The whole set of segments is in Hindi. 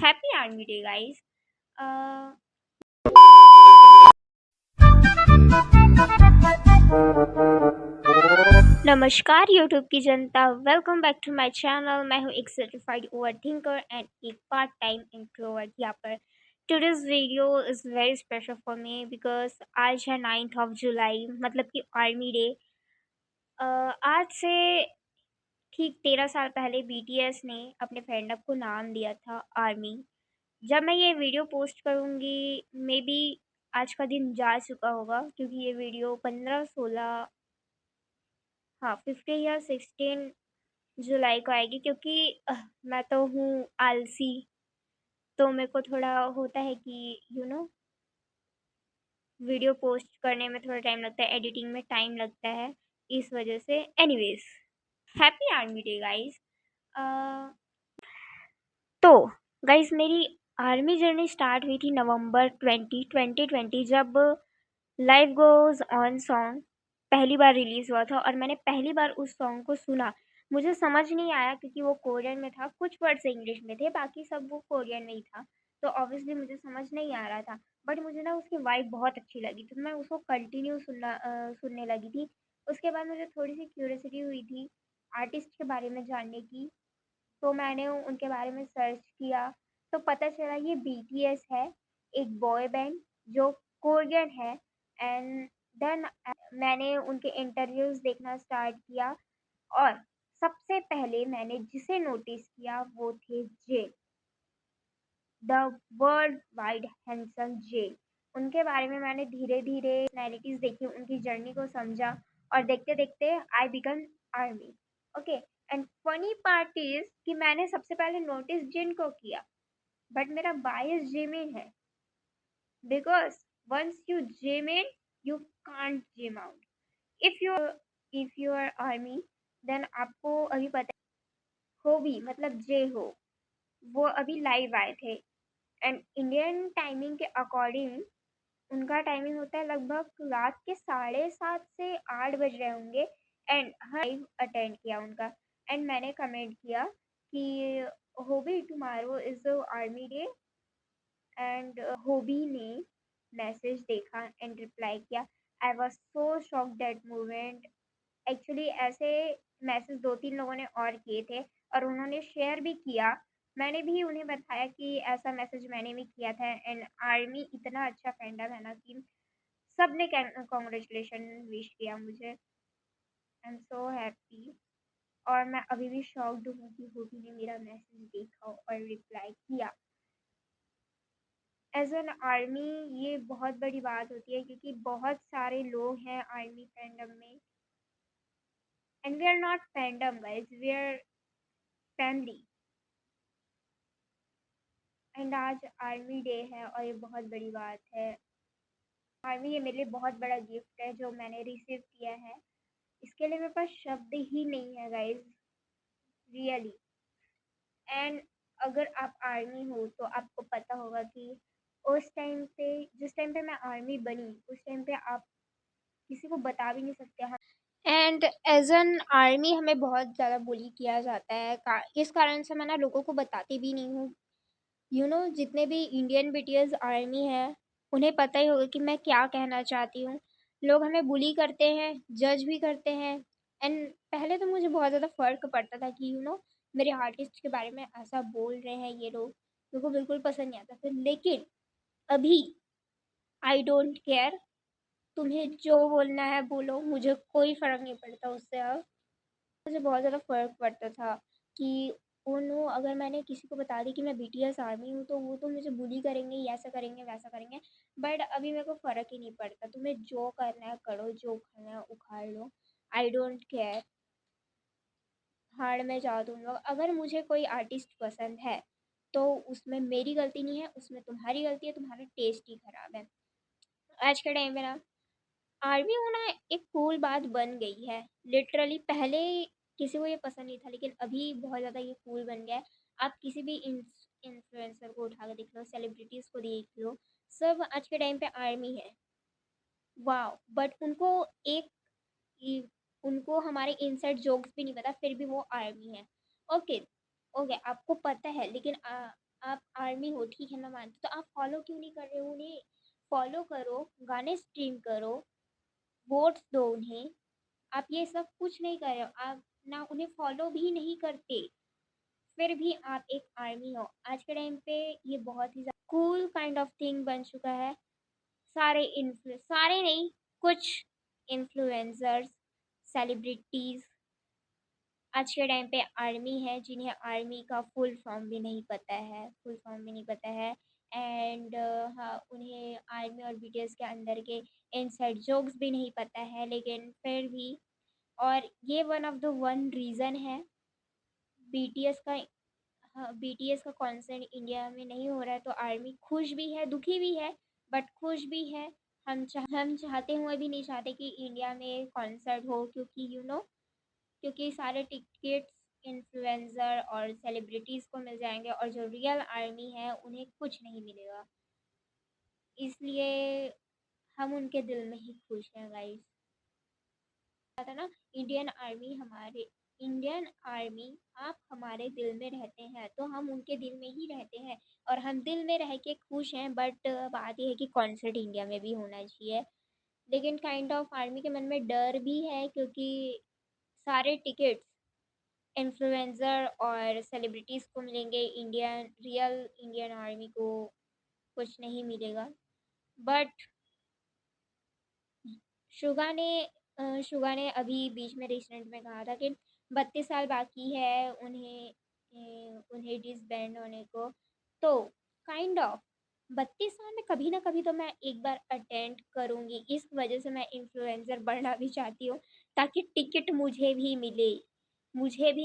Happy Army Day, guys. Uh, नमस्कार यूट्यूब की जनता, welcome back to my channel. मैं हूं एक सर्टिफाइड ओवर थिंकर एंड एक पार्ट टाइम इंट्रोवर्ट यहाँ पर। Today's video is very special for me because आज है 9 जुलाई, मतलब कि आर्मी डे। आज से ठीक 13 साल पहले बीटीएस ने अपने फैंडम को नाम दिया था आर्मी। जब मैं ये वीडियो पोस्ट करूँगी, मे बी आज का दिन जा चुका होगा, क्योंकि ये वीडियो 15-16, हाँ 15 या 16 जुलाई को आएगी। क्योंकि मैं तो हूँ आलसी, तो मेरे को थोड़ा होता है कि वीडियो पोस्ट करने में थोड़ा टाइम लगता है, एडिटिंग में टाइम लगता है, इस वजह से। Anyways, happy army day guys. तो गाइस, मेरी आर्मी जर्नी स्टार्ट हुई थी नवंबर 2020, जब लाइफ गोज ऑन सॉन्ग पहली बार रिलीज़ हुआ था और मैंने पहली बार उस सॉन्ग को सुना। मुझे समझ नहीं आया क्योंकि वो कोरियन में था, कुछ वर्ड्स इंग्लिश में थे, बाकी सब वो कोरियन में ही था। तो ऑब्वियसली मुझे समझ नहीं आ रहा था, बट मुझे ना उसकी वाइब बहुत अच्छी लगी, तो मैं उसको कंटिन्यू सुनने लगी थी। उसके बाद मुझे थोड़ी सी क्यूरियोसिटी हुई थी आर्टिस्ट के बारे में जानने की, तो मैंने उनके बारे में सर्च किया, तो पता चला ये बीटीएस है, एक बॉय बैंड जो कोरियन है। एंड देन मैंने उनके इंटरव्यूज़ देखना स्टार्ट किया, और सबसे पहले मैंने जिसे नोटिस किया वो थे जे, द वर्ल्ड वाइड हैंडसम जे। उनके बारे में मैंने धीरे धीरे पर्सनैलिटीज़ देखी, उनकी जर्नी को समझा, और देखते देखते I become army. Okay. And funny part is कि मैंने सबसे पहले नोटिस जिन को किया, बट मेरा बायस जिमिन है, because once you gym in, you can't gym out. If you are army, then आपको अभी पता हो भी, मतलब जे हो, वो अभी लाइव आए थे। एंड इंडियन टाइमिंग के अकॉर्डिंग उनका टाइमिंग होता है लगभग रात के 7:30 से 8 बज रहे होंगे। एंड हाँ, लाइव अटेंड किया उनका। एंड मैंने कमेंट किया कि hobby tomorrow is army day. And hobby ने मैसेज देखा एंड रिप्लाई किया। I was so shock that moment. Actually ऐसे मैसेज 2-3 लोगों ने और किए थे, और उन्होंने शेयर भी किया। मैंने भी उन्हें बताया कि ऐसा मैसेज मैंने भी किया था। एंड आर्मी इतना अच्छा फैंडम है ना कि सब ने कॉन्ग्रेचुलेशन विश किया मुझे। I am so happy. और मैं अभी भी शॉक्ड हूँ कि होबी ने मेरा मैसेज देखा और रिप्लाई किया। एज एन आर्मी ये बहुत बड़ी बात होती है, क्योंकि बहुत सारे लोग हैं आर्मी फैंडम में। And we are not fandom guys, we are family. And आज आर्मी डे है और ये बहुत बड़ी बात है। आर्मी ये मेरे लिए बहुत बड़ा गिफ्ट है जो मैंने रिसीव किया है। इसके लिए मेरे पास शब्द ही नहीं है गाइस, रियली। एंड अगर आप आर्मी हो तो आपको पता होगा कि उस टाइम पे, जिस टाइम पे मैं आर्मी बनी, उस टाइम पे आप किसी को बता भी नहीं सकते हैं। एंड एज एन आर्मी हमें बहुत ज़्यादा बुली किया जाता है, इस कारण से मैं ना लोगों को बताती भी नहीं हूँ। जितने भी इंडियन बीटीएस आर्मी है, उन्हें पता ही होगा कि मैं क्या कहना चाहती हूँ। लोग हमें बुली करते हैं, जज भी करते हैं। एंड पहले तो मुझे बहुत ज़्यादा फ़र्क पड़ता था कि मेरे आर्टिस्ट के बारे में ऐसा बोल रहे हैं ये लोग, मेरे को बिल्कुल पसंद नहीं आता था। लेकिन अभी आई डोंट केयर, तुम्हें जो बोलना है बोलो, मुझे कोई फ़र्क नहीं पड़ता उससे अब। मुझे बहुत ज़्यादा फ़र्क पड़ता था कि अगर मैंने किसी को बता दी कि मैं बीटीएस आर्मी हूँ, तो वो तो मुझे बुली करेंगे, ये ऐसा करेंगे, वैसा करेंगे। बट अभी मेरे को फ़र्क ही नहीं पड़ता, तुम्हें जो करना है करो, जो खाना है उखाड़ लो, आई डोंट केयर। भाड़ में जाओ तुम लोग। अगर मुझे कोई आर्टिस्ट पसंद है तो उसमें मेरी गलती नहीं है, उसमें तुम्हारी गलती है, तुम्हारा टेस्ट ही ख़राब है। आज के टाइम में ना आर्मी होना एक कूल बात बन गई है, लिटरली। पहले किसी को ये पसंद नहीं था, लेकिन अभी बहुत ज़्यादा ये कूल बन गया है। आप किसी भी इन्फ्लुएंसर को उठा के देख लो, सेलिब्रिटीज़ को देख लो, सब आज के टाइम पे आर्मी है। वाह! बट एक इ- उनको हमारे इनसाइड जोक्स भी नहीं पता, फिर भी वो आर्मी है। ओके, ओके, आपको पता है, लेकिन आप आर्मी हो, ठीक है मैं मानती हूँ, तो आप फॉलो क्यों नहीं कर रहे हो उन्हें? फॉलो करो, गाने स्ट्रीम करो, वोट्स दो उन्हें। आप ये सब कुछ नहीं कर रहे हो, आप ना उन्हें फॉलो भी नहीं करते, फिर भी आप एक आर्मी हो। आज के टाइम पे ये बहुत ही कूल काइंड ऑफ थिंग बन चुका है। सारे नहीं, कुछ इन्फ्लुएंसर्स, सेलिब्रिटीज आज के टाइम पे आर्मी है, जिन्हें आर्मी का फुल फॉर्म भी नहीं पता है, एंड हाँ, उन्हें आर्मी और बीटीएस के अंदर के इनसाइड जोक्स भी नहीं पता है, लेकिन फिर भी, और ये one of the one reason है बीटीएस का। हाँ, बीटीएस का कॉन्सर्ट इंडिया में नहीं हो रहा है, तो आर्मी खुश भी है, दुखी भी है, बट खुश भी है। हम चाहते हुए भी नहीं चाहते कि इंडिया में कॉन्सर्ट हो, क्योंकि क्योंकि सारे टिकट्स इन्फ्लुएंसर और सेलिब्रिटीज़ को मिल जाएंगे, और जो रियल आर्मी है उन्हें कुछ नहीं मिलेगा। इसलिए हम उनके दिल में ही खुश हैं गाइस। था ना, इंडियन आर्मी हमारे इंडियन आर्मी आप हमारे दिल में रहते हैं, तो हम उनके दिल में ही रहते हैं, और हम दिल में रह के खुश हैं। बट बात यह है कि कॉन्सर्ट इंडिया में भी होना चाहिए, लेकिन काइंड ऑफ आर्मी के मन में डर भी है, क्योंकि सारे टिकट्स इन्फ्लुएंसर और सेलिब्रिटीज़ को मिलेंगे, रियल इंडियन आर्मी को कुछ नहीं मिलेगा। बट शुगा ने शुगा ने अभी बीच में रिसेंट में कहा था कि 32 साल बाकी है उन्हें डिसबैंड होने को, तो काइंड ऑफ 32 साल में कभी ना कभी तो मैं एक बार अटेंड करूँगी। इस वजह से मैं इन्फ्लुएंसर बनना भी चाहती हूँ, ताकि टिकट मुझे भी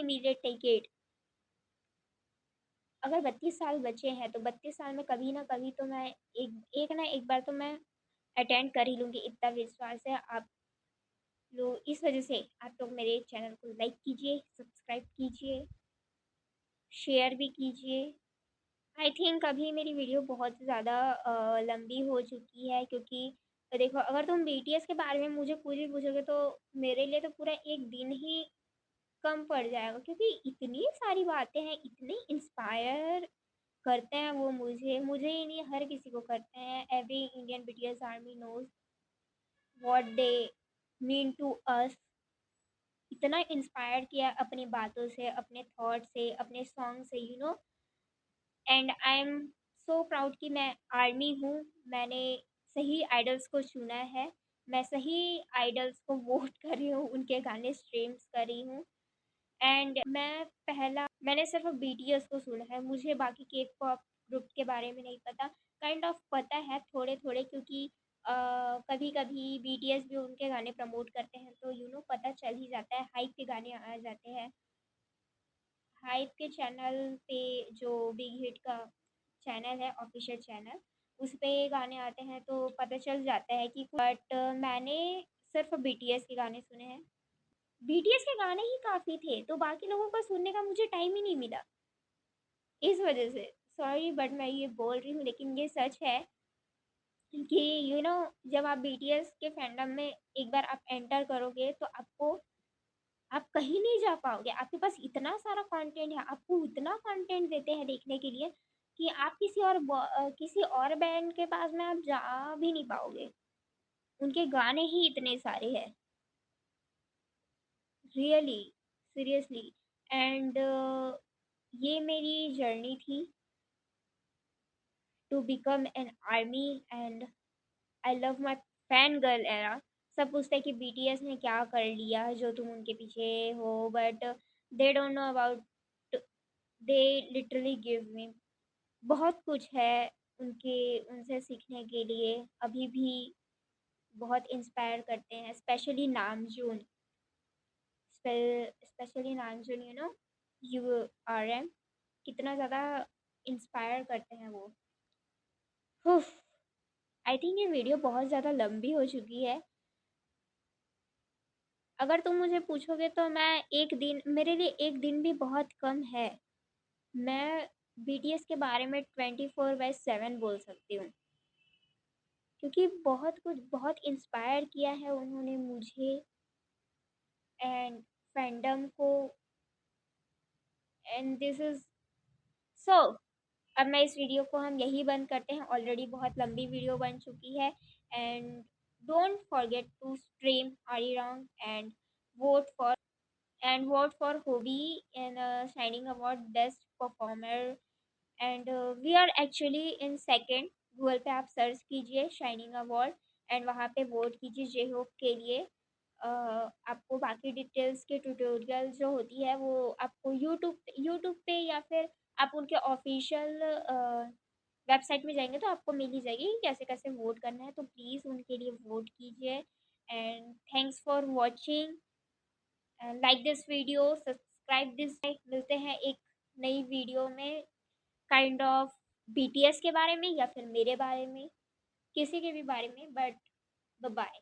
मिले टिकट। अगर 32 साल बचे हैं, तो 32 साल में कभी ना कभी तो मैं एक ना एक बार तो मैं अटेंड कर ही लूँगी, इतना विश्वास है। आप लोग इस वजह से आप लोग मेरे चैनल को लाइक कीजिए, सब्सक्राइब कीजिए, शेयर भी कीजिए। आई थिंक अभी मेरी वीडियो बहुत ज़्यादा लंबी हो चुकी है, क्योंकि देखो, अगर तुम बीटीएस के बारे में मुझे कुछ भी पूछोगे, तो मेरे लिए तो पूरा एक दिन ही कम पड़ जाएगा, क्योंकि इतनी सारी बातें हैं, इतने इंस्पायर करते हैं वो मुझे ही नहीं, हर किसी को करते हैं। Every Indian BTS army knows what they mean to us. इतना इंस्पायर किया अपनी बातों से, अपने थॉट से, अपने सॉन्ग से, and I am so proud कि मैं आर्मी हूँ। मैंने सही आइडल्स को चुना है, मैं सही आइडल्स को वोट कर रही हूँ, उनके गाने स्ट्रीम्स कर रही हूँ। एंड मैंने सिर्फ बीटीएस को सुना है, मुझे बाकी के पॉप ग्रुप के बारे में नहीं पता। काइंड ऑफ पता है थोड़े थोड़े, क्योंकि कभी कभी बीटीएस भी उनके गाने प्रमोट करते हैं, तो पता चल ही जाता है, हाइप के गाने आ जाते हैं। हाइप के चैनल पे, जो बिग हिट का चैनल है, ऑफिशियल चैनल, उस पे गाने आते हैं, तो पता चल जाता है कि। बट मैंने सिर्फ बीटीएस के गाने सुने हैं, बीटीएस के गाने ही काफ़ी थे, तो बाकी लोगों का सुनने का मुझे टाइम ही नहीं मिला, इस वजह से सॉरी, बट मैं ये बोल रही हूँ, लेकिन ये सच है कि जब आप बीटीएस के फैंडम में एक बार आप एंटर करोगे, तो आप कहीं नहीं जा पाओगे। आपके पास इतना सारा कंटेंट है, आपको इतना कंटेंट देते हैं देखने के लिए, कि आप किसी और बैंड के पास में आप जा भी नहीं पाओगे, उनके गाने ही इतने सारे हैं, रियली, सीरियसली। एंड ये मेरी जर्नी थी to become an army, and I love my fan girl era. सब पूछते हैं कि बीटीएस ने क्या कर लिया जो तुम उनके पीछे हो, but they don't know about, they literally give me बहुत कुछ है उनसे सीखने के लिए। अभी भी बहुत इंस्पायर करते हैं, स्पेशली नामजून, URM, कितना ज़्यादा इंस्पायर करते हैं वो। आई थिंक ये वीडियो बहुत ज़्यादा लंबी हो चुकी है। अगर तुम मुझे पूछोगे, तो मैं एक दिन, मेरे लिए एक दिन भी बहुत कम है। मैं बीटीएस के बारे में 24/7 बोल सकती हूँ, क्योंकि बहुत इंस्पायर किया है उन्होंने मुझे एंड फैंडम को। एंड दिस इज़ सो अब मैं इस वीडियो को हम यही बंद करते हैं, ऑलरेडी बहुत लंबी वीडियो बन चुकी है। And don't forget to stream Arirang vote for vote for Hobby in Shining Award Best Performer। And we are actually in second. Google पे आप सर्च कीजिए शाइनिंग अवार्ड एंड वहाँ पे वोट कीजिए जे होप के लिए। आपको बाकी डिटेल्स के ट्यूटोरियल जो होती है वो आपको यूट्यूब पे या फिर आप उनके ऑफिशियल वेबसाइट में जाएंगे तो आपको मिल ही जाएगी कि कैसे कैसे वोट करना है, तो प्लीज़ उनके लिए वोट कीजिए। And thanks for watching, like this video, subscribe this. मिलते हैं एक नई वीडियो में, काइंड ऑफ बीटीएस के बारे में या फिर मेरे बारे में, किसी के भी बारे में, बट बाय।